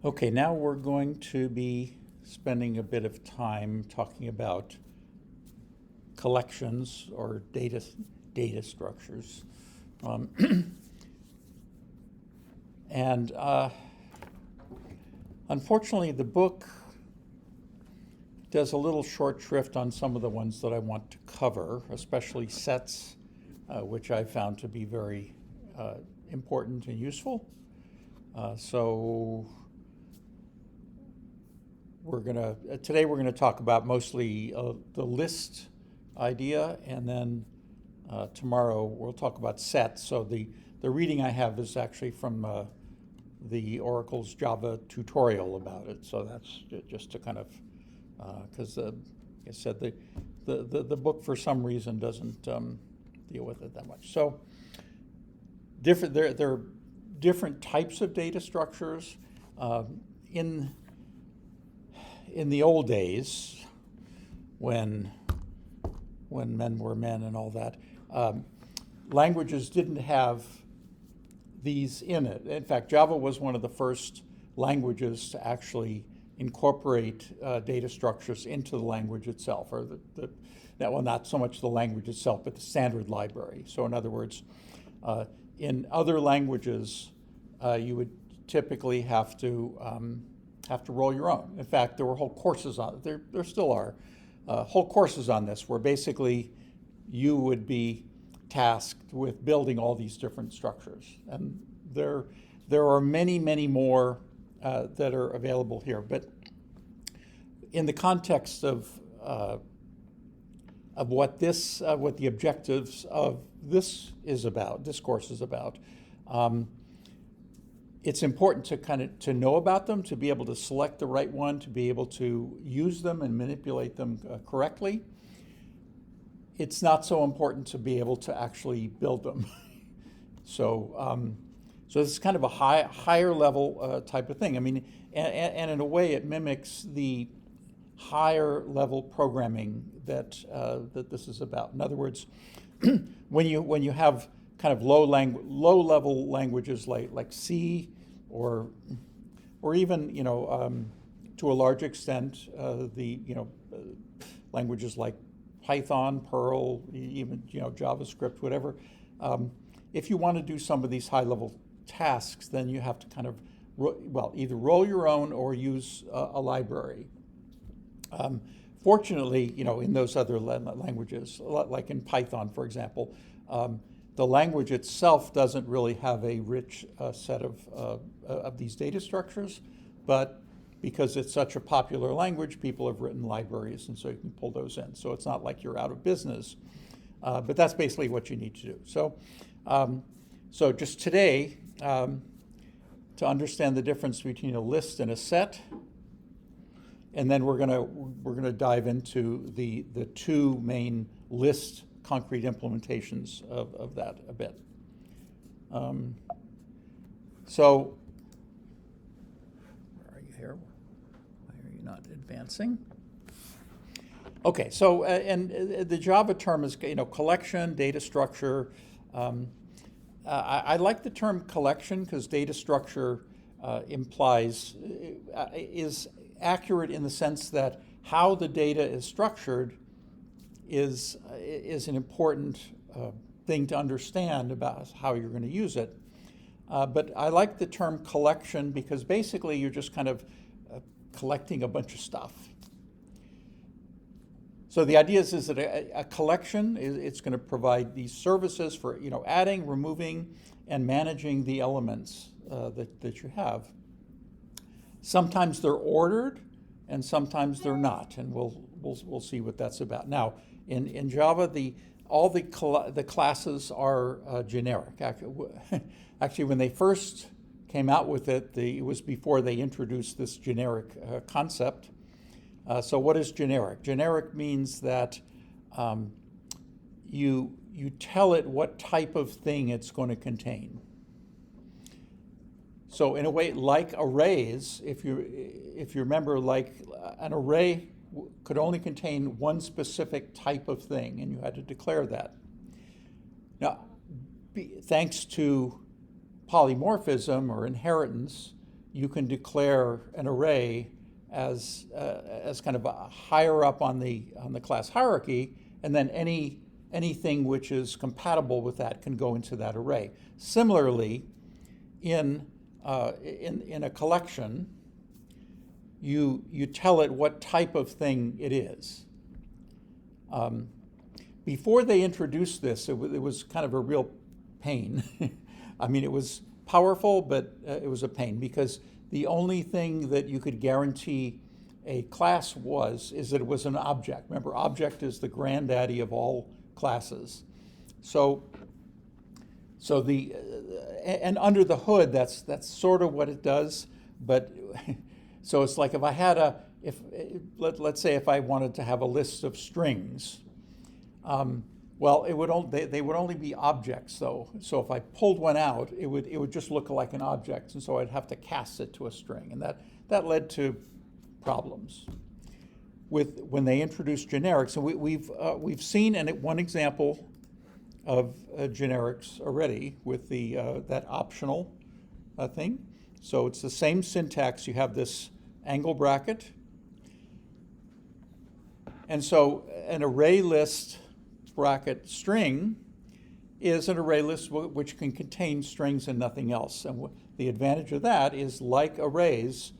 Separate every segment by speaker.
Speaker 1: Okay, now we're going to be spending a bit of time talking about collections or data structures. Um, and unfortunately, the book does a little short shrift on some of the ones that I want to cover, especially sets, which I found to be very important and useful. So today we're gonna talk about mostly the list idea, and then tomorrow we'll talk about sets. So the reading I have is actually from the Oracle's Java tutorial about it. So that's just to kind of, because like I said, the book for some reason doesn't deal with it that much. So there are different types of data structures. In the old days, when men were men and all that, languages didn't have these in it. In fact, Java was one of the first languages to actually incorporate data structures into the language itself, or well, not so much the language itself, but the standard library. So in other words, in other languages, you would typically have to roll your own. In fact, there were whole courses on it. There still are whole courses on this, where basically you would be tasked with building all these different structures. And there are many, many more that are available here. But in the context of what the objectives of this course is about, it's important to know about them, to be able to select the right one, to be able to use them and manipulate them correctly. It's not so important to be able to actually build them. So this is kind of a higher level type of thing. I mean, and in a way, it mimics the higher level programming that this is about. In other words, when you have kind of low level languages like C, or even to a large extent languages like Python, Perl, even JavaScript, whatever. If you want to do some of these high level tasks, then you have to kind of either roll your own or use a library. Fortunately, in those other languages, like in Python, for example, the language itself doesn't really have a rich set of these data structures, but because it's such a popular language, people have written libraries, and so you can pull those in. So it's not like you're out of business, but that's basically what you need to do. So just today, to understand the difference between a list and a set, and then we're gonna dive into the two main list concrete implementations of that a bit. So, where are you here? Why are you not advancing? Okay, so and the Java term is collection, data structure. I like the term collection because data structure is accurate in the sense that how the data is structured is an important thing to understand about how you're going to use it. But I like the term collection because basically you're just kind of collecting a bunch of stuff. So the idea is that a collection it's going to provide these services for adding, removing, and managing the elements that you have. Sometimes they're ordered, and sometimes they're not, and we'll see what that's about. Now, in Java, all the classes are generic. Actually, when they first came out with it, it was before they introduced this generic concept. So what is generic? Generic means that you tell it what type of thing it's going to contain. So in a way, like arrays, if you remember, like an array could only contain one specific type of thing, and you had to declare that. Now, thanks to polymorphism or inheritance, you can declare an array as kind of a higher up on the class hierarchy, and then anything which is compatible with that can go into that array. Similarly, in a collection, you tell it what type of thing it is. Before they introduced this, it was kind of a real pain. I mean, it was powerful, but it was a pain, because the only thing that you could guarantee a class is that it was an object. Remember, object is the granddaddy of all classes. So and under the hood, that's sort of what it does. But so it's like if I had let's say if I wanted to have a list of strings, well, they would only be objects though. So if I pulled one out, it would just look like an object, and so I'd have to cast it to a string, and that led to problems when they introduced generics. And we've seen one example of generics already with that optional thing. So it's the same syntax. You have this angle bracket, and so an array list bracket string is an array list which can contain strings and nothing else. And the advantage of that is, like arrays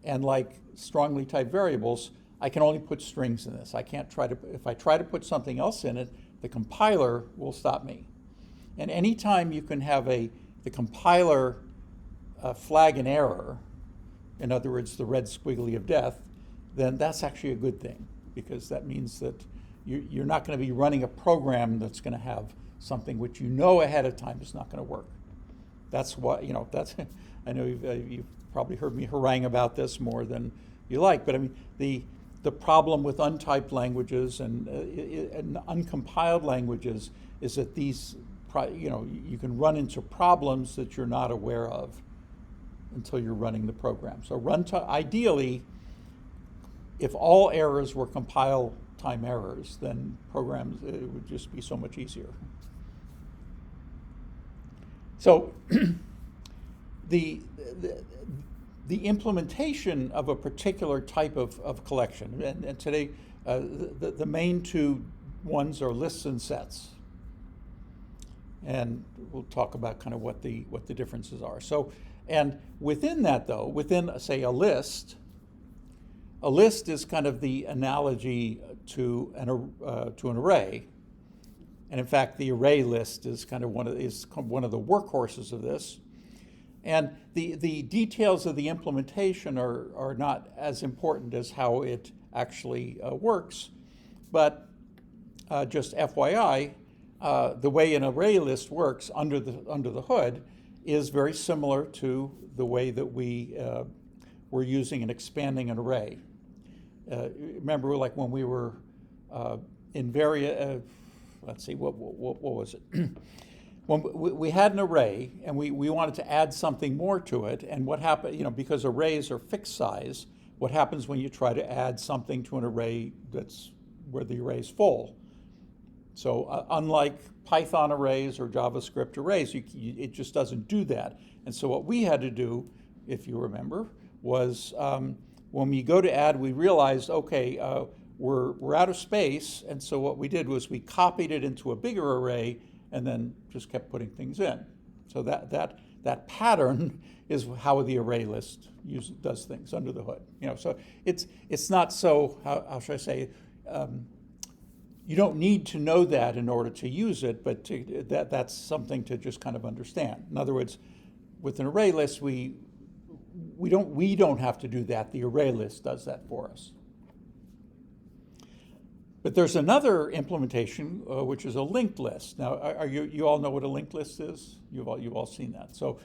Speaker 1: and like strongly typed variables, I can only put strings in this. I can't if I try to put something else in it, the compiler will stop me. And anytime you can have the compiler flag an error, in other words, the red squiggly of death, then that's actually a good thing, because that means that you're not going to be running a program that's going to have something which you know ahead of time is not going to work. That's what, I know you've probably heard me harangue about this more than you like, but I mean, the problem with untyped languages and uncompiled languages is that you can run into problems that you're not aware of until you're running the program. So ideally, if all errors were compile time errors, then programs, it would just be so much easier. So the implementation of a particular type of collection, and today the main two ones are lists and sets. And we'll talk about kind of what the differences are. So, and within that though, within say a list is kind of the analogy to an array. And in fact, the array list is kind of one of the workhorses of this. And the details of the implementation are not as important as how it actually works. But just FYI, the way an array list works under the hood is very similar to the way that we're using and expanding an array. Remember, like when we were in various, let's see, what was it? When we had an array and we wanted to add something more to it, and what happened, because arrays are fixed size, what happens when you try to add something to an array that's where the array is full? So unlike Python arrays or JavaScript arrays, it just doesn't do that. And so what we had to do, if you remember, was when we go to add, we realized, okay, we're out of space, and so what we did was we copied it into a bigger array and then just kept putting things in. So that pattern is how the array list does things under the hood. So it's not so, how should I say, you don't need to know that in order to use it, but that's something to just kind of understand. In other words, with an array list, we don't have to do that. The array list does that for us. But there's another implementation, which is a linked list. Now, you all know what a linked list is? You've all seen that. So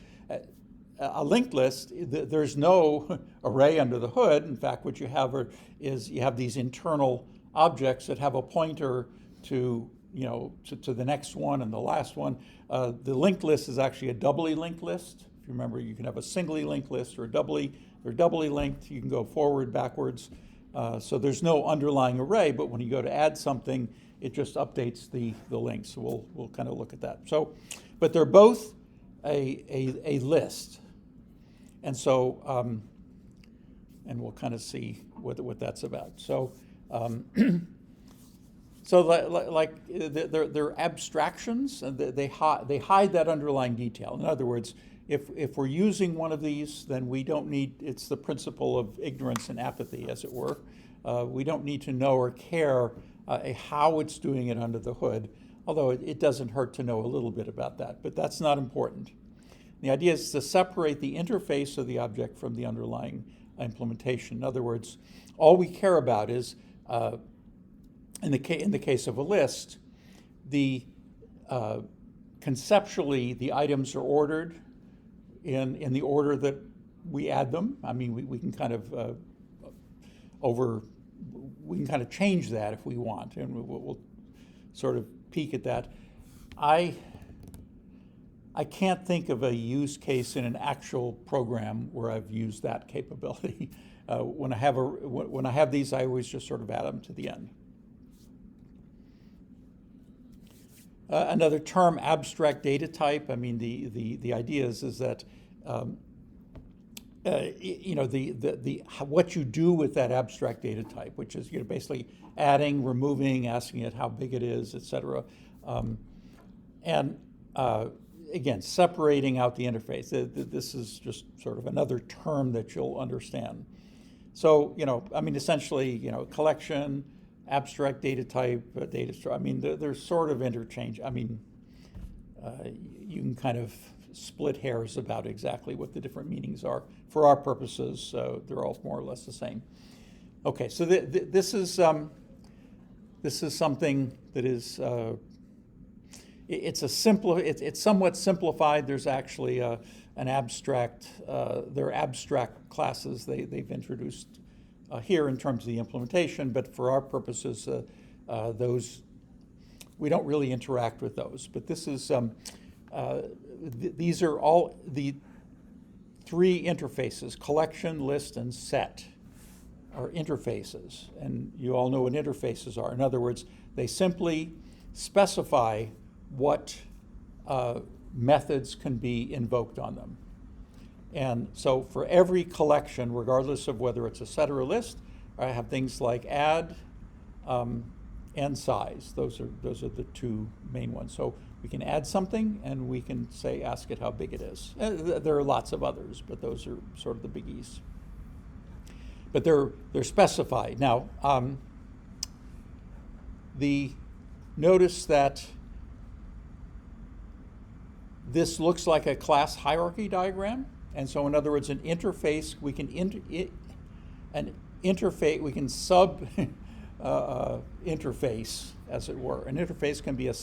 Speaker 1: a linked list, there's no array under the hood. In fact, what you have is you have these internal objects that have a pointer to the next one and the last one. The linked list is actually a doubly linked list. If you remember, you can have a singly linked list or doubly linked. You can go forward, backwards. So there's no underlying array, but when you go to add something, it just updates the link. So we'll kind of look at that. So, but they're both a list. And so, and we'll kind of see what that's about. So, so they're abstractions, and they hide that underlying detail. In other words, if we're using one of these, then we don't need, it's the principle of ignorance and apathy, as it were. We don't need to know or care how it's doing it under the hood, although it doesn't hurt to know a little bit about that, but that's not important. The idea is to separate the interface of the object from the underlying implementation. In other words, all we care about is, in the case of a list, conceptually the items are ordered in the order that we add them. I mean, we can kind of we can kind of change that if we want, and we'll sort of peek at that. I can't think of a use case in an actual program where I've used that capability. When I have these, I always just sort of add them to the end. Another term, abstract data type. I mean, the idea is that what you do with that abstract data type, which is basically adding, removing, asking it how big it is, et cetera, and again, separating out the interface. This is just sort of another term that you'll understand. So, I mean, essentially, collection, abstract data type, data structure. I mean, they're sort of interchange. I mean, you can kind of split hairs about exactly what the different meanings are. For our purposes, they're all more or less the same. Okay, so this is something that is it's somewhat simplified. There's actually an abstract. There are abstract classes they've introduced here in terms of the implementation, but for our purposes, those we don't really interact with those. But this is these are all the three interfaces: collection, list, and set are interfaces, and you all know what interfaces are. In other words, they simply specify what methods can be invoked on them. And so for every collection, regardless of whether it's a set or a list, I have things like add and size. Those are the two main ones. So we can add something, and we can say, ask it how big it is. There are lots of others, but those are sort of the biggies. But they're specified. Now, notice that this looks like a class hierarchy diagram. And so, in other words, an interface, we can sub interface, as it were. An interface can be a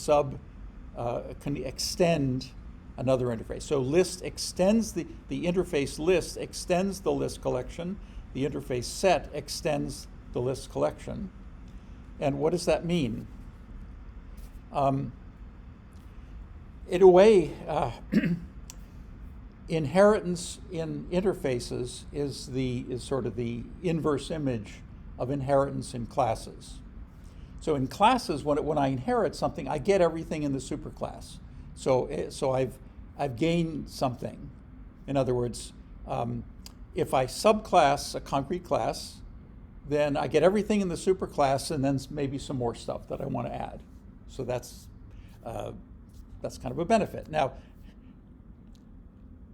Speaker 1: can extend another interface. So list extends the interface list extends the list collection. The interface set extends the list collection. And what does that mean? In a way, inheritance in interfaces is sort of the inverse image of inheritance in classes. So in classes, when I inherit something, I get everything in the superclass. So I've gained something. In other words, if I subclass a concrete class, then I get everything in the superclass, and then maybe some more stuff that I want to add. So that's kind of a benefit. Now,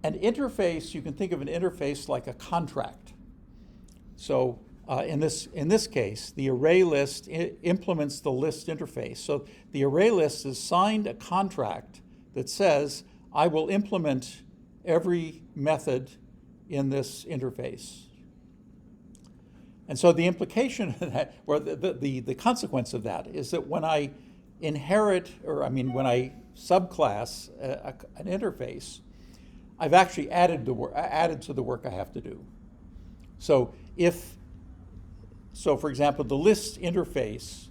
Speaker 1: an interface, you can think of an interface like a contract. So in this case, the array list implements the list interface. So the array list has signed a contract that says, I will implement every method in this interface. And so the implication of that, or the consequence of that, is that when I inherit, when I subclass an interface, I've actually added to the work I have to do. So for example, the list interface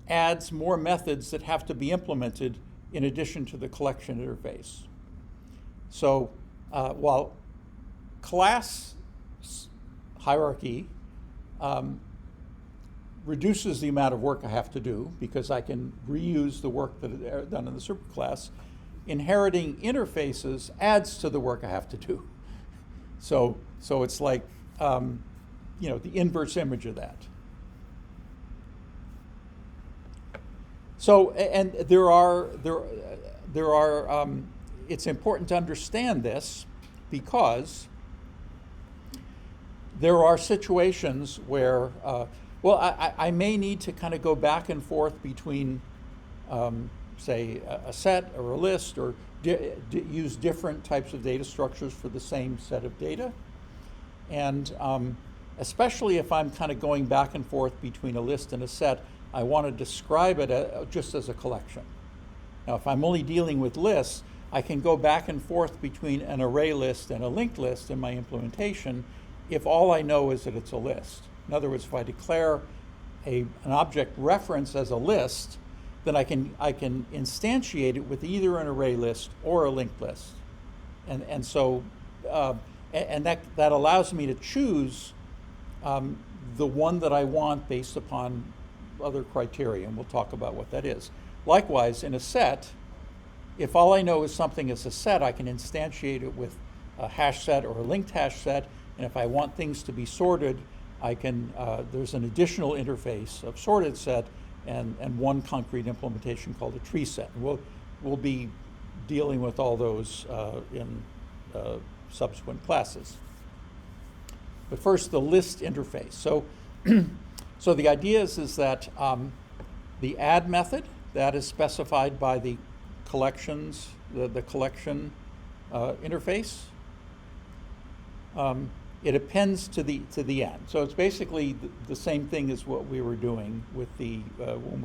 Speaker 1: adds more methods that have to be implemented in addition to the collection interface. So while class hierarchy reduces the amount of work I have to do because I can reuse the work that is done in the superclass, inheriting interfaces adds to the work I have to do. So it's like, the inverse image of that. So, and there are, it's important to understand this because there are situations where, I may need to kind of go back and forth between, say, a set or a list, or use different types of data structures for the same set of data. And especially if I'm kind of going back and forth between a list and a set, I want to describe it just as a collection. Now, if I'm only dealing with lists, I can go back and forth between an array list and a linked list in my implementation if all I know is that it's a list. In other words, if I declare an object reference as a list, then I can instantiate it with either an array list or a linked list. And so that allows me to choose the one that I want based upon other criteria, and we'll talk about what that is. Likewise, in a set, if all I know is something is a set, I can instantiate it with a hash set or a linked hash set, and if I want things to be sorted, I can, there's an additional interface of sorted set and one concrete implementation called a tree set. And we'll be dealing with all those in subsequent classes. But first, the list interface. So, so the idea is that the add method, that is specified by the collections, the collection interface. It appends to the end. So it's basically the same thing as what we were doing with the when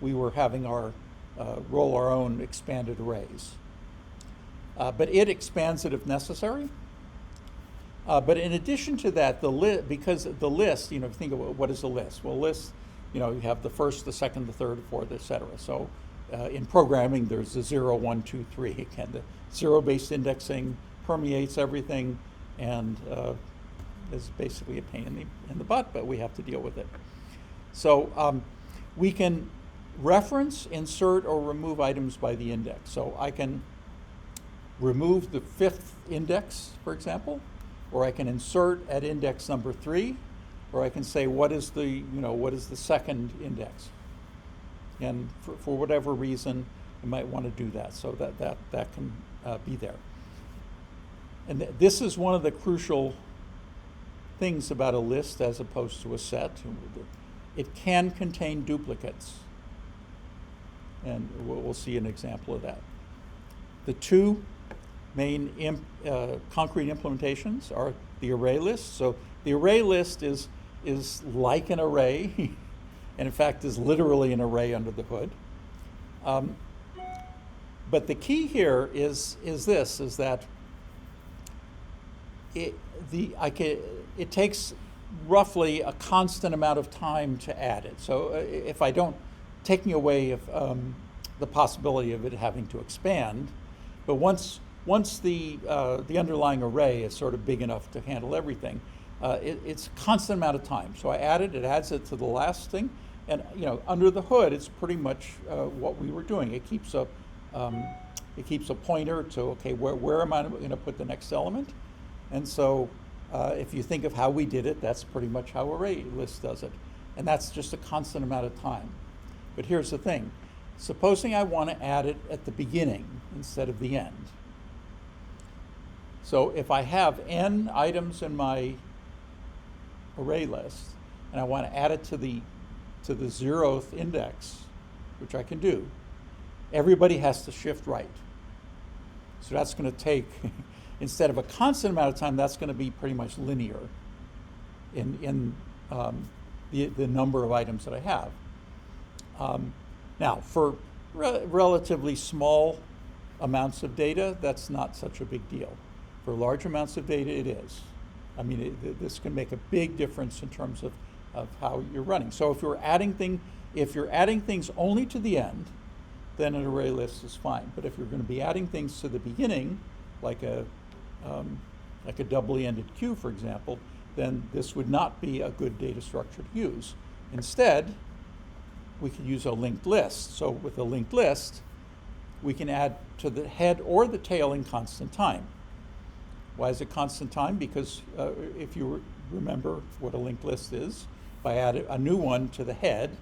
Speaker 1: we were having our roll our own expanded arrays. But it expands it if necessary. But in addition to that, because the list, think of what is a list? Well, list, you have the first, the second, the third, the fourth, etc. So in programming, there's the 0, 1, 2, 3. Again, the zero-based indexing permeates everything and is basically a pain in the butt, but we have to deal with it. So we can reference, insert, or remove items by the index. So I can remove the 5th index, for example, or I can insert at index number 3, or I can say what is the second index. And for whatever reason, you might want to do that. So that can be there. And this is one of the crucial things about a list as opposed to a set. It can contain duplicates. And we'll see an example of that. The two main concrete implementations are the array list. So the array list is like an array, and in fact is literally an array under the hood. But the key here is that it takes roughly a constant amount of time to add it. So if I don't, taking away the possibility of it having to expand, but once the underlying array is sort of big enough to handle everything, it's a constant amount of time. So I add it, it adds it to the last thing, and under the hood, it's pretty much what we were doing. It keeps a pointer to, okay, where am I going to put the next element? And so if you think of how we did it, that's pretty much how array list does it. And that's just a constant amount of time. But here's the thing. Supposing I want to add it at the beginning instead of the end. So if I have n items in my array list, and I want to add it to the 0th index, which I can do, everybody has to shift right. So that's going to take, instead of a constant amount of time, that's going to be pretty much linear in the number of items that I have. Now, for relatively small amounts of data, that's not such a big deal. For large amounts of data, it is. I mean, this can make a big difference in terms of how you're running. So if you're adding things only to the end, then an array list is fine. But if you're going to be adding things to the beginning, like a doubly ended queue, for example, then this would not be a good data structure to use. Instead, we could use a linked list. So with a linked list, we can add to the head or the tail in constant time. Why is it constant time? Because if you remember what a linked list is, if I add a new one to the head,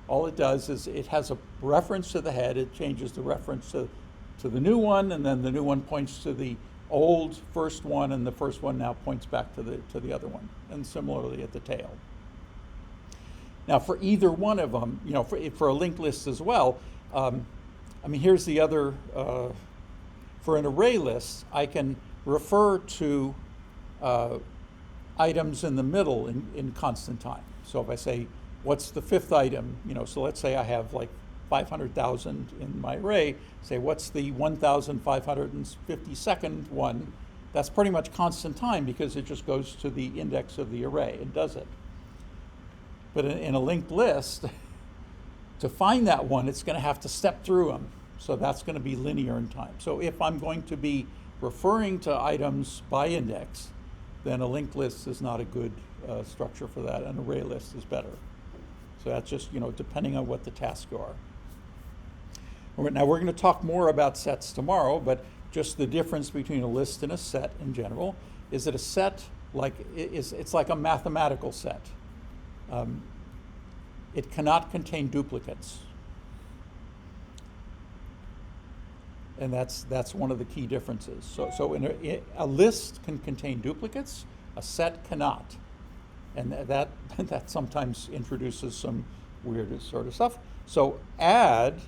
Speaker 1: all it does is it has a reference to the head, it changes the reference to the new one, and then the new one points to the old first one, and the first one now points back to the other one, and similarly at the tail. Now for either one of them, for a linked list as well, here's the other, for an array list, I can refer to items in the middle in constant time. So if I say, what's the fifth item? So let's say I have like 500,000 in my array, say what's the 1,552nd one? That's pretty much constant time because it just goes to the index of the array and does it. But in a linked list, to find that one, it's going to have to step through them. So that's going to be linear in time. So if I'm going to be referring to items by index, then a linked list is not a good structure for that. An array list is better. So that's just, depending on what the tasks are. Now we're going to talk more about sets tomorrow, but just the difference between a list and a set in general is that a set, it's like a mathematical set. It cannot contain duplicates. And that's one of the key differences. So a list can contain duplicates, a set cannot. And that sometimes introduces some weird sort of stuff. So add,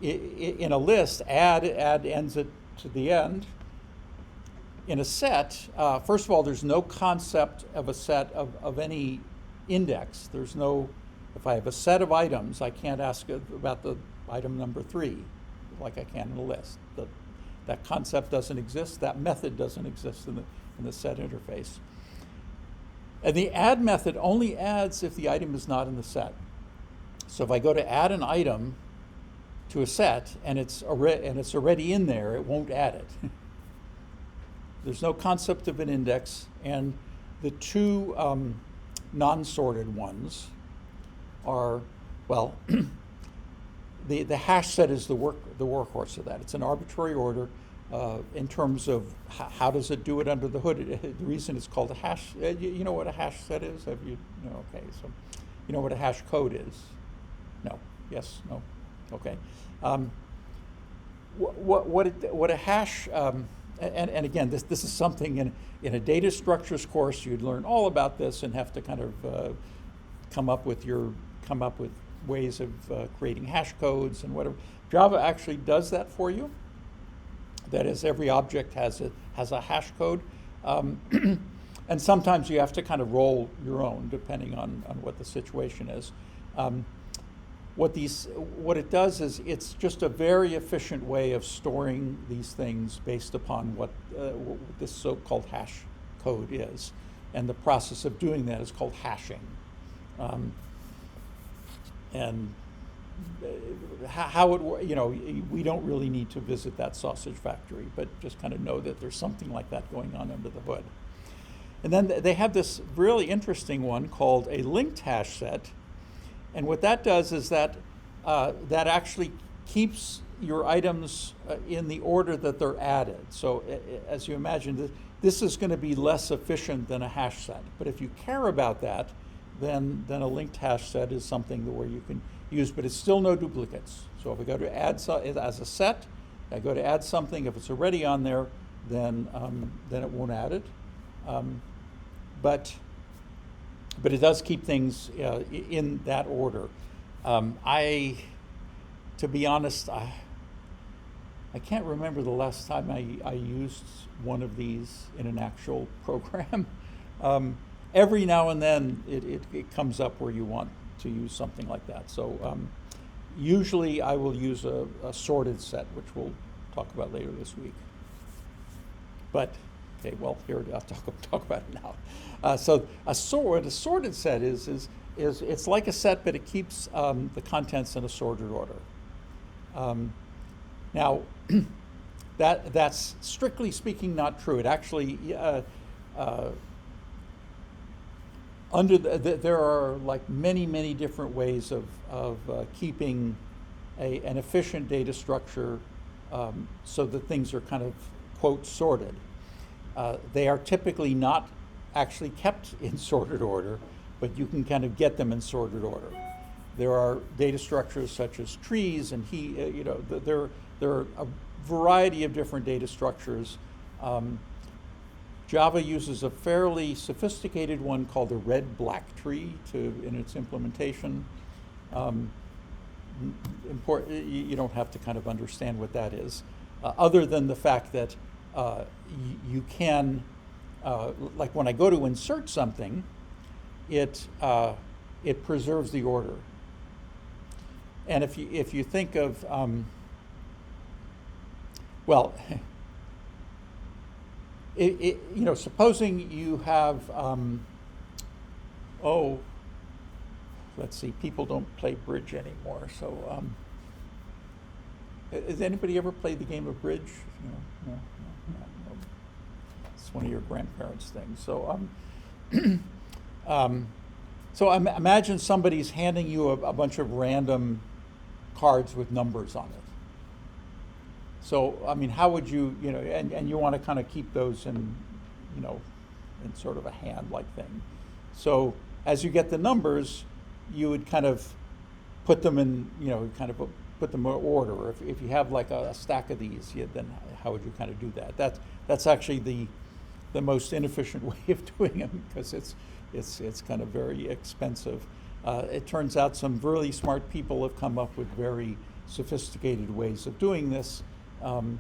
Speaker 1: in a list, add ends it to the end. In a set, first of all, there's no concept of a set of any index. There's no, if I have a set of items, I can't ask about the item number 3 like I can in a list. That concept doesn't exist. That method doesn't exist in the set interface. And the add method only adds if the item is not in the set. So if I go to add an item to a set and it's already in there, it won't add it. There's no concept of an index, and the two non-sorted ones are, well, the hash set is the workhorse of that. It's an arbitrary order in terms of how does it do it under the hood. The reason it's called a hash, you know what a hash set is? Have you? No, okay, so you know what a hash code is? No, yes, no, okay. What a hash, and again, this is something in a data structures course you'd learn all about this and have to kind of come up with ways of creating hash codes and whatever. Java actually does that for you. That is, every object has a hash code, and sometimes you have to kind of roll your own depending on what the situation is. What it does is it's just a very efficient way of storing these things based upon what this so-called hash code is, and the process of doing that is called hashing. And how it, we don't really need to visit that sausage factory, but just kind of know that there's something like that going on under the hood. And then they have this really interesting one called a linked hash set. And what that does is that that actually keeps your items in the order that they're added. So as you imagine, this is going to be less efficient than a hash set. But if you care about that, then a linked hash set is something where you can use, but it's still no duplicates. So if I go to add as a set, I go to add something. If it's already on there, then it won't add it. But it does keep things in that order. To be honest, I can't remember the last time I used one of these in an actual program. Every now and then it comes up where you want to use something like that. So usually I will use a sorted set, which we'll talk about later this week. But okay, well, here I'll talk about it now. So a sorted set is it's like a set, but it keeps the contents in a sorted order. Now, that's strictly speaking not true. It actually there are like many different ways of keeping an efficient data structure so that things are kind of, quote, sorted. They are typically not actually kept in sorted order, but you can kind of get them in sorted order. There are data structures such as trees and there are a variety of different data structures. Java uses a fairly sophisticated one called the red-black tree in its implementation. You don't have to kind of understand what that is, other than the fact that you can, like when I go to insert something, it preserves the order. And if you think of, well, supposing you have, let's see, people don't play bridge anymore. So, has anybody ever played the game of bridge? No. It's one of your grandparents' things. So, imagine somebody's handing you a bunch of random cards with numbers on it. So, I mean, how would you, and you want to kind of keep those in sort of a hand-like thing. So, as you get the numbers, you would kind of put them in, put them in order. Or if you have like a stack of these, then how would you kind of do that? That's actually the most inefficient way of doing them, because it's kind of very expensive. It turns out some really smart people have come up with very sophisticated ways of doing this. And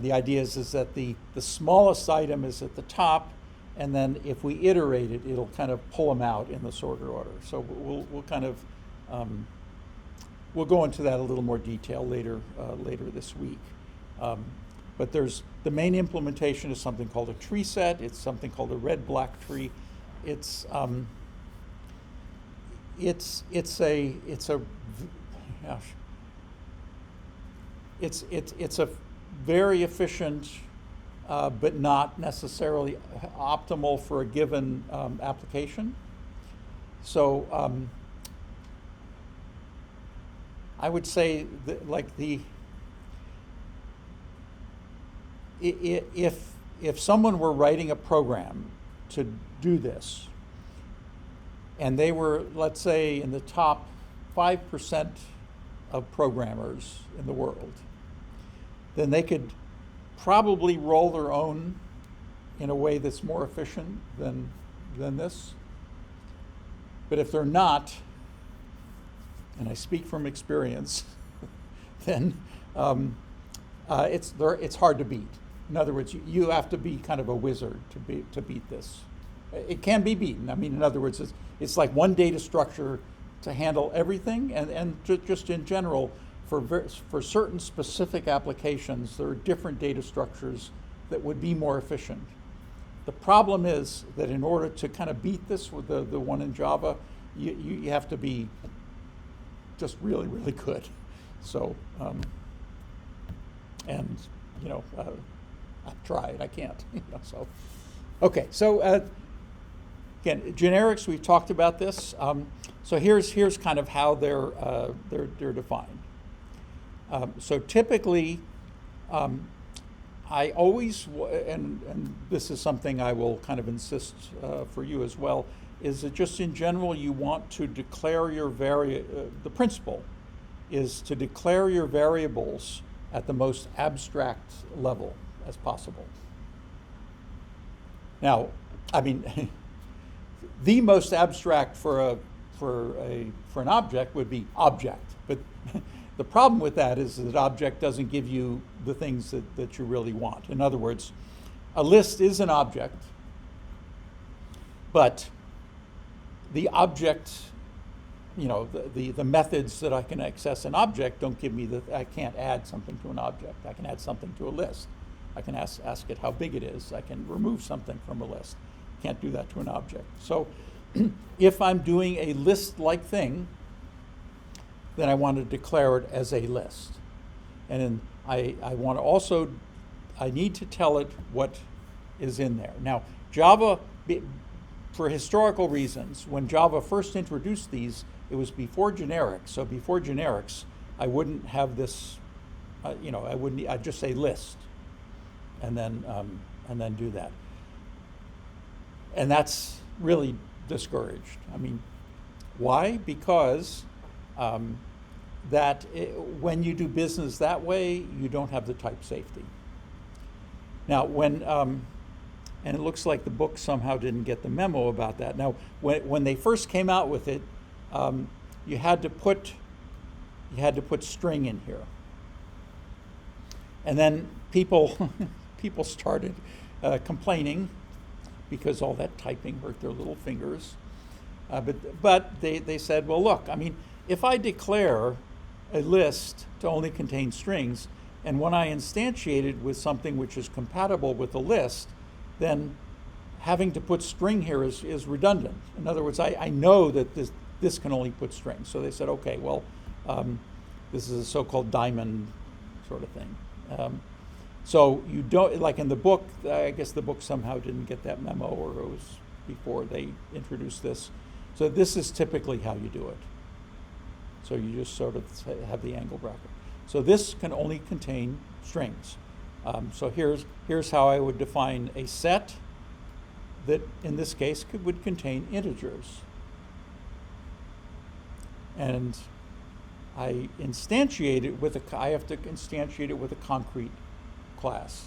Speaker 1: the idea is that the smallest item is at the top, and then if we iterate it, it'll kind of pull them out in the sorted order. So we'll kind of we'll go into that a little more detail later this week. But the main implementation is something called a tree set. It's something called a red-black tree. It's a very efficient, but not necessarily optimal for a given application. So I would say that, like, if someone were writing a program to do this, and they were, let's say, in the top 5% of programmers in the world, then they could probably roll their own in a way that's more efficient than this. But if they're not, and I speak from experience, then it's hard to beat. In other words, you have to be kind of a wizard to beat this. It can be beaten. I mean, in other words, it's like one data structure to handle everything, and just in general, for certain specific applications, there are different data structures that would be more efficient. The problem is that in order to kind of beat this with the one in Java, you have to be just really, really good. So, I've tried, I can't. So, okay. So again, generics. We've talked about this. So here's kind of how they're defined. So typically, I always, and this is something I will kind of insist for you as well, is that just in general you want to declare your the principle is to declare your variables at the most abstract level as possible. Now, I mean, the most abstract for an object would be object, but the problem with that is that object doesn't give you the things that you really want. In other words, a list is an object, but the object, the methods that I can access an object don't give me I can't add something to an object. I can add something to a list. I can ask it how big it is. I can remove something from a list. Can't do that to an object. So if I'm doing a list-like thing, then I want to declare it as a list. And then I need to tell it what is in there. Now, Java, for historical reasons, when Java first introduced these, it was before generics. So before generics, I wouldn't have this, I wouldn't, I'd just say list, and then do that. And that's really discouraged. I mean, why? Because when you do business that way, you don't have the type safety. Now, and it looks like the book somehow didn't get the memo about that. Now, when they first came out with it, you had to put string in here, and then people started complaining because all that typing hurt their little fingers. But they said, well, look, I mean, if I declare a list to only contain strings, and when I instantiate it with something which is compatible with the list, then having to put string here is redundant. In other words, I know that this can only put strings. So they said, okay, well, this is a so-called diamond sort of thing. So you don't, like in the book, I guess the book somehow didn't get that memo, or it was before they introduced this. So this is typically how you do it. So you just sort of have the angle bracket. So this can only contain strings. So here's how I would define a set that, in this case, would contain integers. And I instantiate it with I have to instantiate it with a concrete class.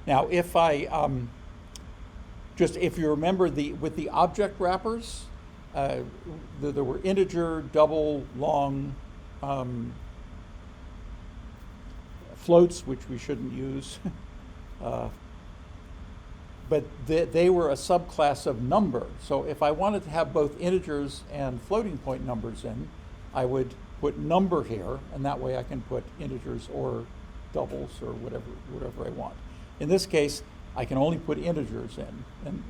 Speaker 1: Now, if if you remember with the object wrappers, there were integer, double, long, floats, which we shouldn't use, but they were a subclass of number. So if I wanted to have both integers and floating point numbers in, I would put number here, and that way I can put integers or doubles or whatever I want. In this case, I can only put integers in, and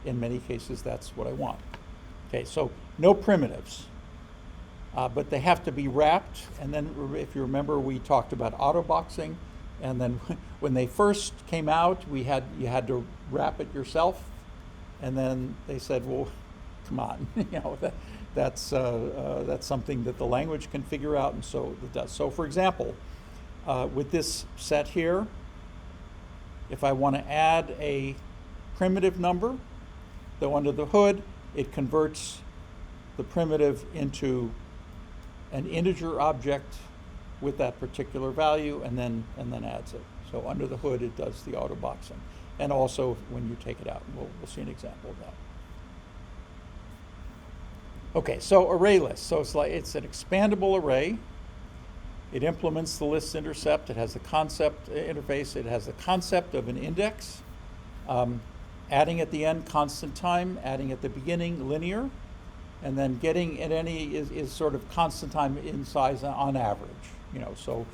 Speaker 1: in many cases that's what I want. Okay, so no primitives, but they have to be wrapped. And then if you remember, we talked about autoboxing, and then when they first came out, you had to wrap it yourself, and then they said, well, come on, that's something that the language can figure out, and so it does. So for example, with this set here, if I want to add a primitive number, though under the hood, it converts the primitive into an integer object with that particular value, and then adds it. So under the hood, it does the autoboxing, and also when you take it out. We'll see an example of that. Okay, so array list. So it's an expandable array. It implements the list intercept. It has the concept interface. It has the concept of an index. Adding at the end, constant time. Adding at the beginning, linear. And then getting at any is sort of constant time in size on average. So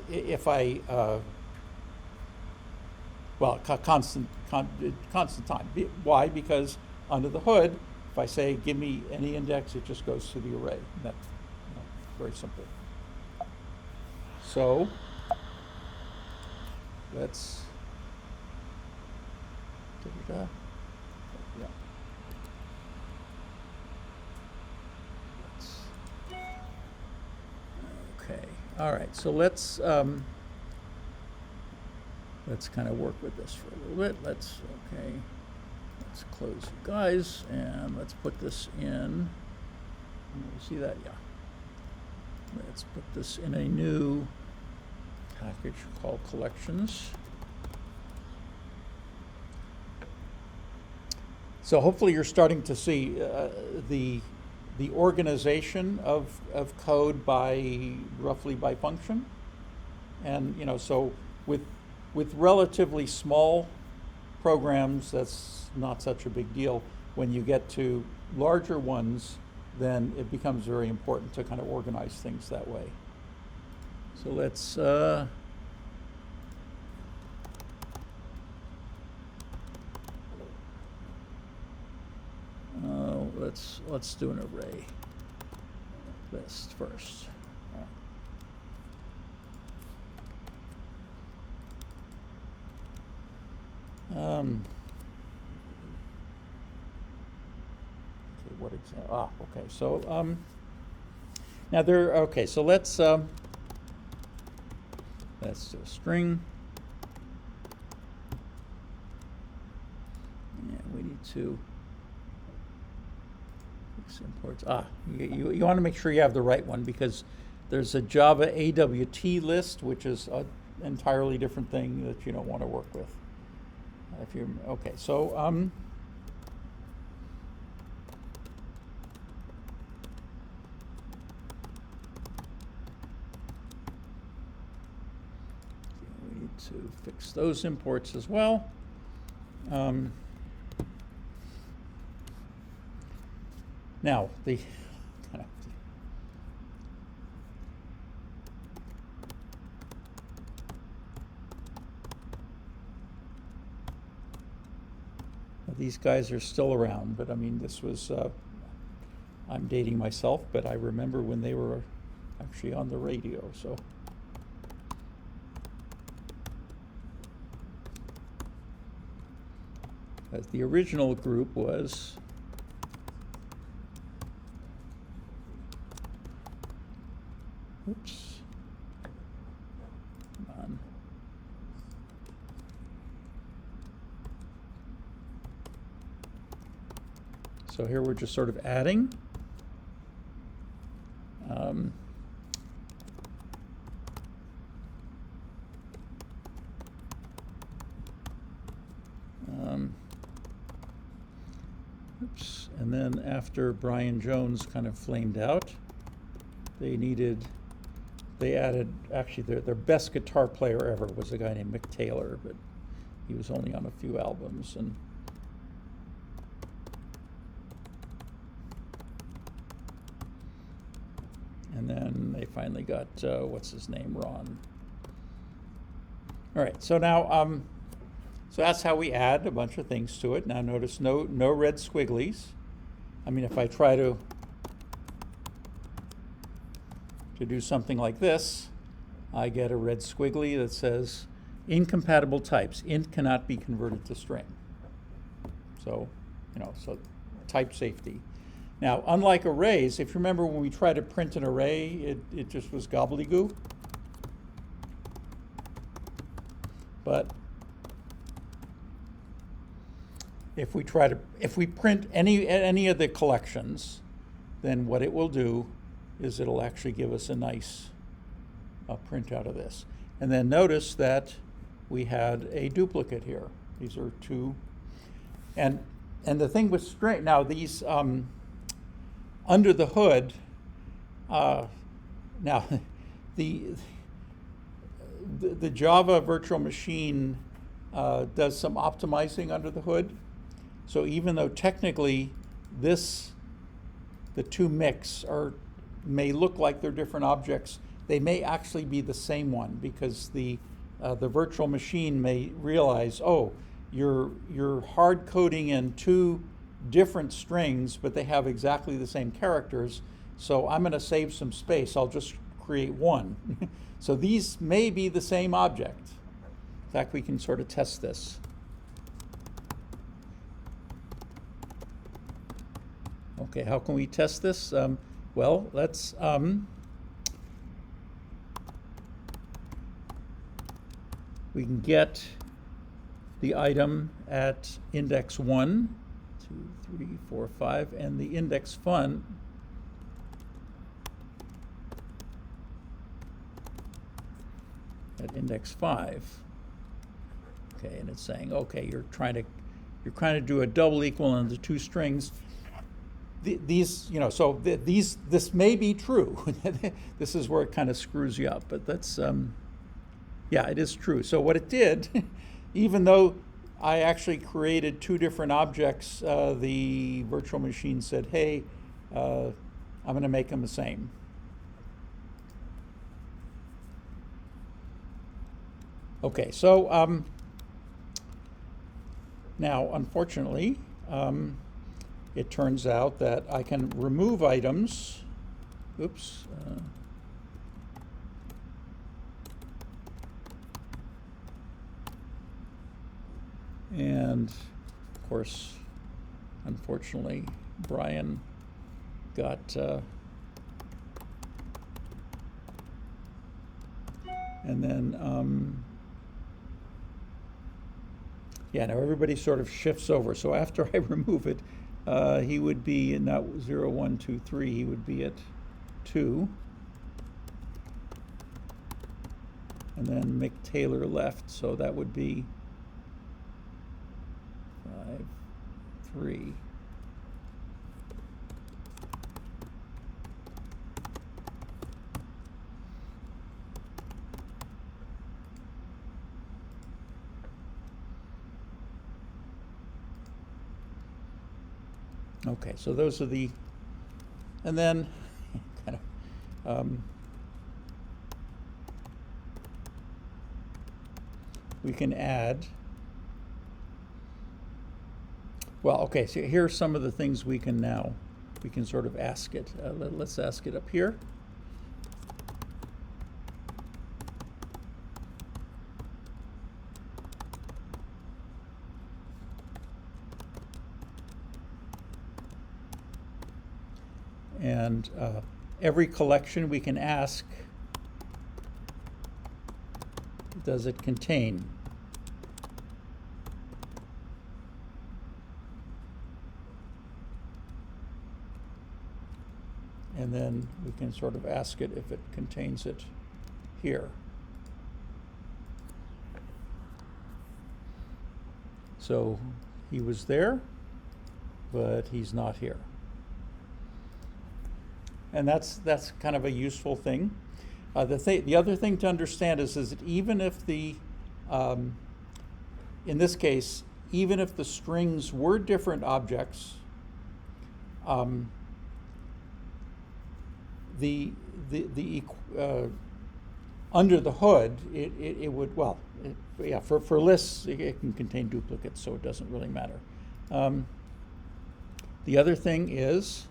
Speaker 1: if I, constant time. Why? Because under the hood, if I say give me any index, it just goes to the array. And that's very simple. So let's yeah. Okay. All right. So let's kind of work with this for a little bit. Let's close you guys, and let's put this in. See that? Yeah. Let's put this in a new package called collections. So hopefully you're starting to see the organization of code roughly by function, and so with relatively small programs, that's not such a big deal. When you get to larger ones, then it becomes very important to kind of organize things that way. So let's let's do an array list first. Okay, what Okay. So now there. Okay. So let's do a string. And we need to fix imports. You want to make sure you have the right one, because there's a Java AWT list, which is an entirely different thing that you don't want to work with. If you okay, so we need to fix those imports as well. Now the these guys are still around, but I mean, this was, I'm dating myself, but I remember when they were actually on the radio, so. As the original group was oops. Come on. So here we're just sort of adding. Oops. And then after Brian Jones kind of flamed out, they added, actually their best guitar player ever was a guy named Mick Taylor, but he was only on a few albums. And then they finally got, what's his name, Ron. All right, so now, so that's how we add a bunch of things to it. Now notice no red squigglies. I mean, if I try to do something like this, I get a red squiggly that says incompatible types. Int cannot be converted to string. So, so type safety. Now, unlike arrays, if you remember when we tried to print an array, it just was gobbledygook. But if we print any of the collections, then what it will do is it'll actually give us a nice printout of this. And then notice that we had a duplicate here. These are two. And the thing with string, now these, under the hood, now the Java virtual machine does some optimizing under the hood. So even though technically the two mix may look like they're different objects, they may actually be the same one, because the virtual machine may realize, oh, you're hard coding in two different strings, but they have exactly the same characters. So I'm going to save some space. I'll just create one. So these may be the same object. In fact, we can sort of test this. Okay, how can we test this? Well, let's we can get the item at index 1, 2, 3, 4, 5, and the index fun at index 5. Okay, and it's saying, okay, you're trying to do a double equal on the two strings. These, this may be true. This is where it kind of screws you up, but that's, yeah, it is true. So what it did, even though I actually created two different objects, the virtual machine said, hey, I'm going to make them the same. Okay, so now, unfortunately, it turns out that I can remove items. Oops. And of course, unfortunately, Brian got, and then, yeah, now everybody sort of shifts over. So after I remove it, he would be not 0, 1, 2, 3. He would be at 2. And then Mick Taylor left, so that would be 5, 3. Okay, so those are the, and then kind of, we can add, well, okay, so here are some of the things we can sort of ask it. Let's ask it up here. And every collection we can ask, does it contain? And then we can sort of ask it if it contains it here. So he was there, but he's not here. And that's kind of a useful thing. The other thing to understand is that even if the, in this case, even if the strings were different objects, under the hood, it would, well, yeah, for lists, it can contain duplicates, so it doesn't really matter. The other thing is,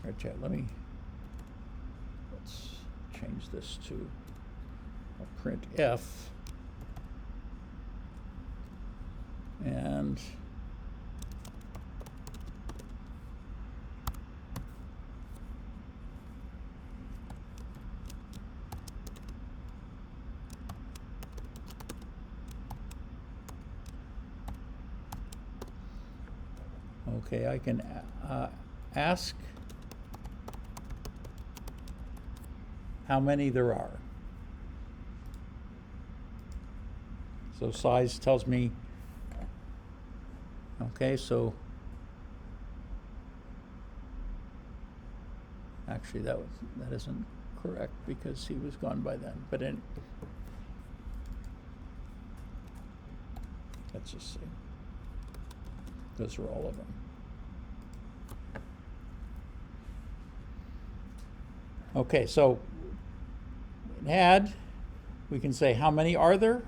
Speaker 1: all right, chat, let's change this to a print F. And okay, I can ask how many there are. So size tells me, okay, so actually that isn't correct because he was gone by then, but let's just see. Those are all of them. Okay, so add, we can say how many are there?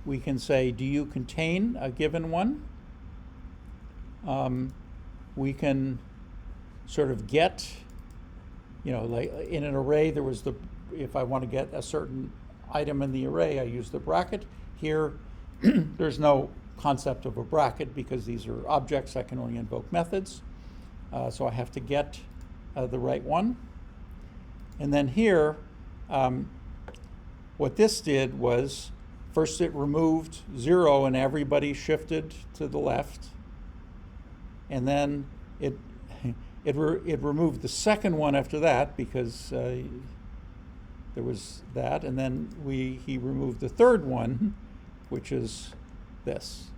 Speaker 1: We can say, do you contain a given one? We can sort of get, like in an array, there was if I want to get a certain item in the array, I use the bracket. Here, there's no concept of a bracket because these are objects. I can only invoke methods. So I have to get the right one. And then here, what this did was, first it removed 0 and everybody shifted to the left. And then it removed the second one after that because there was that. And then he removed the third one, which is this.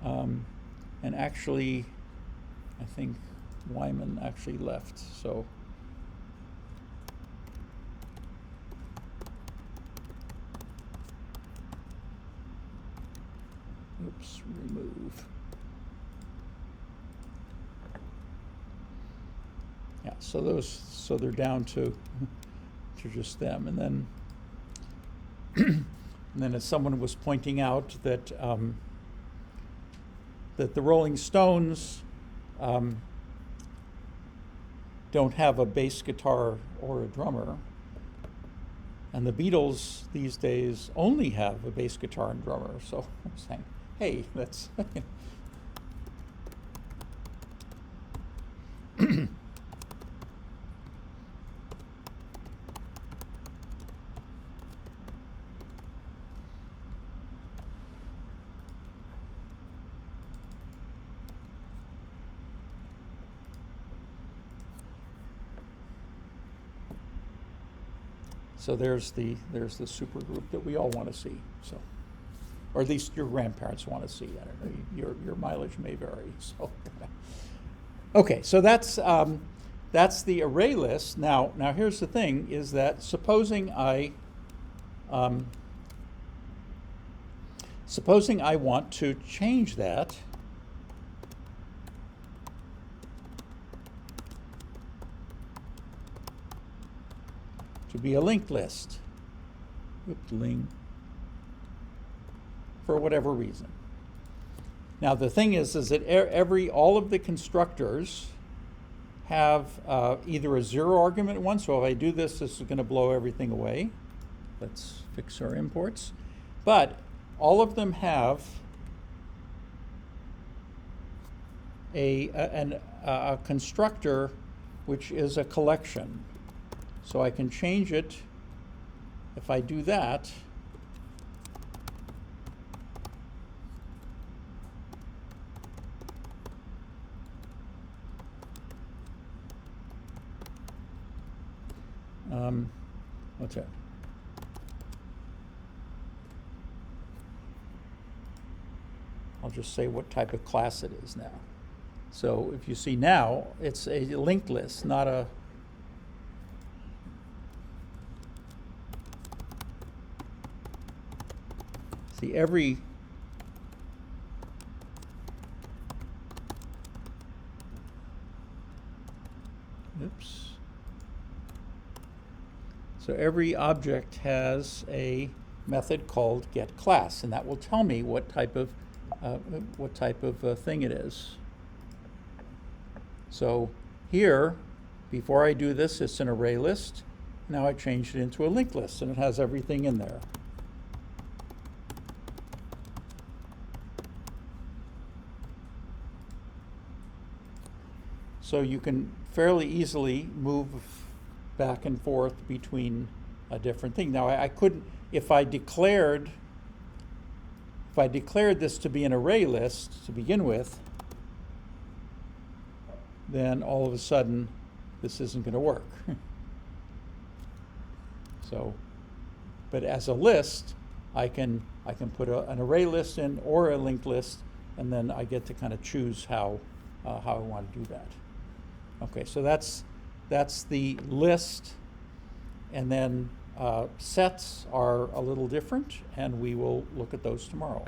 Speaker 1: And actually, I think Wyman actually left, so. Oops, remove. Yeah, so they're down to just them. And then as someone was pointing out that that the Rolling Stones don't have a bass guitar or a drummer, and the Beatles these days only have a bass guitar and drummer. So I'm saying, hey, that's So there's the supergroup that we all want to see. So, or at least your grandparents want to see. I don't know. Your mileage may vary. So, okay. So that's the array list. Now here's the thing: is that supposing I want to change that to be a linked list. Linked. For whatever reason. Now the thing is that all of the constructors have either a zero argument one, so if I do this, this is going to blow everything away. Let's fix our imports. But all of them have a constructor which is a collection. So I can change it if I do that. What's that? I'll just say what type of class it is now. So if you see now, it's a linked list, not a see every oops. So every object has a method called getClass, and that will tell me what type of thing it is. So here, before I do this, it's an array list. Now I changed it into a linked list, and it has everything in there. So you can fairly easily move back and forth between a different thing. Now I couldn't, if I declared this to be an array list to begin with, then all of a sudden this isn't going to work. So, but as a list, I can put an array list in or a linked list, and then I get to kind of choose how I want to do that. Okay, so that's the list, and then sets are a little different, and we will look at those tomorrow.